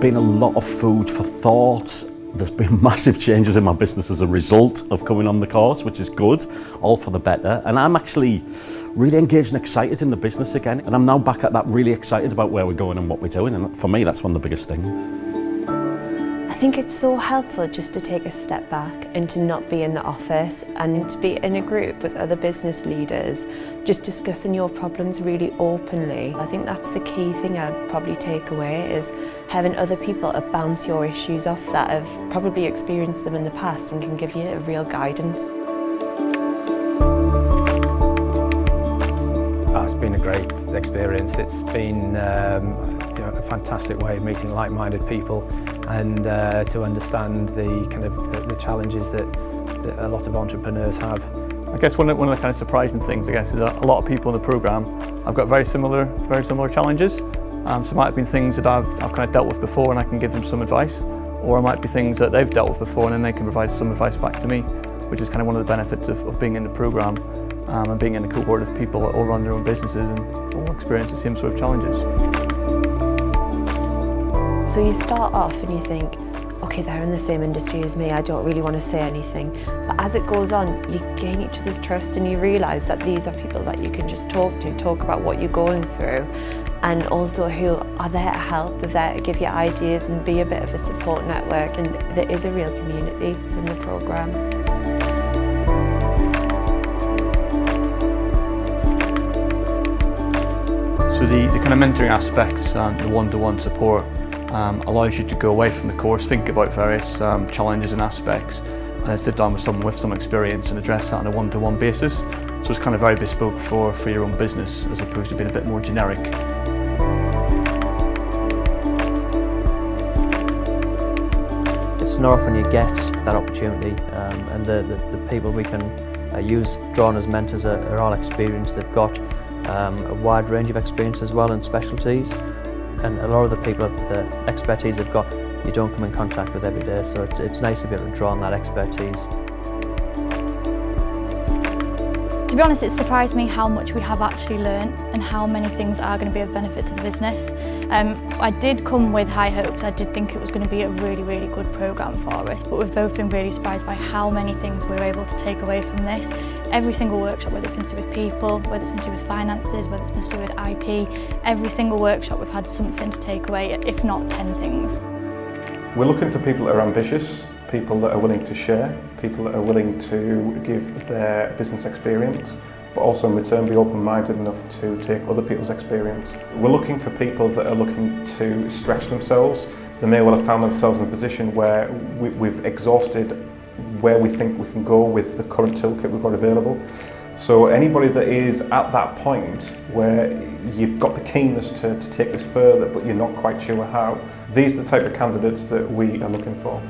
been a lot of food for thought. There's been massive changes in my business as a result of coming on the course, which is good, all for the better. And I'm actually really engaged and excited in the business again. And I'm now back at that, really excited about where we're going and what we're doing. And for me, that's one of the biggest things. I think it's so helpful just to take a step back and to not be in the office and to be in a group with other business leaders, just discussing your problems really openly. I think that's the key thing I'd probably take away, is having other people bounce your issues off that have probably experienced them in the past and can give you a real guidance. It's been a great experience. It's been a fantastic way of meeting like-minded people and to understand the challenges that a lot of entrepreneurs have. I guess one of the kind of surprising things, is that a lot of people in the programme have got very similar challenges. So it might have been things that I've kind of dealt with before and I can give them some advice, or it might be things that they've dealt with before and then they can provide some advice back to me, which is kind of one of the benefits of being in the programme and being in a cohort of people that all run their own businesses and all experience the same sort of challenges. So you start off and you think, okay, they're in the same industry as me, I don't really want to say anything. But as it goes on, you gain each other's trust and you realise that these are people that you can just talk about what you're going through, and also who are there to help, they're there to give you ideas and be a bit of a support network, and there is a real community in the programme. So the kind of mentoring aspects and the one-to-one support allows you to go away from the course, think about various challenges and aspects, and then sit down with someone with some experience and address that on a one-to-one basis. So it's kind of very bespoke for your own business, as opposed to being a bit more generic. It's not often you get that opportunity, and the people we can draw on as mentors are all experienced. They've got a wide range of experience as well in specialties, and a lot of the people, the expertise they've got, you don't come in contact with every day, so it's nice to be able to draw on that expertise. To be honest, it surprised me how much we have actually learned and how many things are going to be of benefit to the business. I did come with high hopes. I did think it was going to be a really, really good programme for us, but we've both been really surprised by how many things we're able to take away from this. Every single workshop, whether it's been to do with people, whether it's been to do with finances, whether it's been to do with IP, every single workshop we've had something to take away, if not 10 things. We're looking for people that are ambitious, people that are willing to share, people that are willing to give their business experience, but also in return be open-minded enough to take other people's experience. We're looking for people that are looking to stretch themselves. They may well have found themselves in a position where we've exhausted where we think we can go with the current toolkit we've got available. So anybody that is at that point where you've got the keenness to take this further, but you're not quite sure how, these are the type of candidates that we are looking for.